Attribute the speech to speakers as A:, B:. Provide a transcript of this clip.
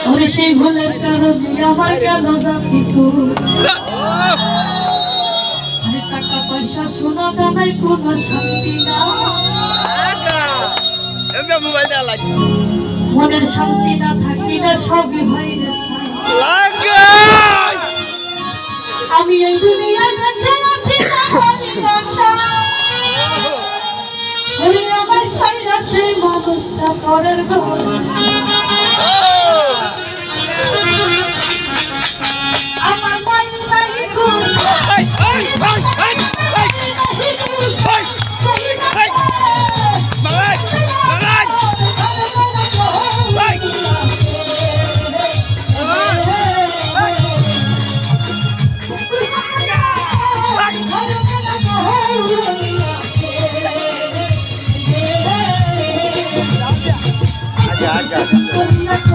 A: ওরে সেই ভুলের কারণে আমার গেল জাতি আরে টাকা পয়সা সোনা দানায় কোনো শান্তি না মনের শান্তি না থাকি না সবই ভাইরে আমি এই দুনিয়ায় বেঁচে আছি না ভালোবাসা ওরে আমার ছাইরা সেই মানুষটা পরের ঘর আমার মাইনে নাই ঘুষ
B: আচ্ছা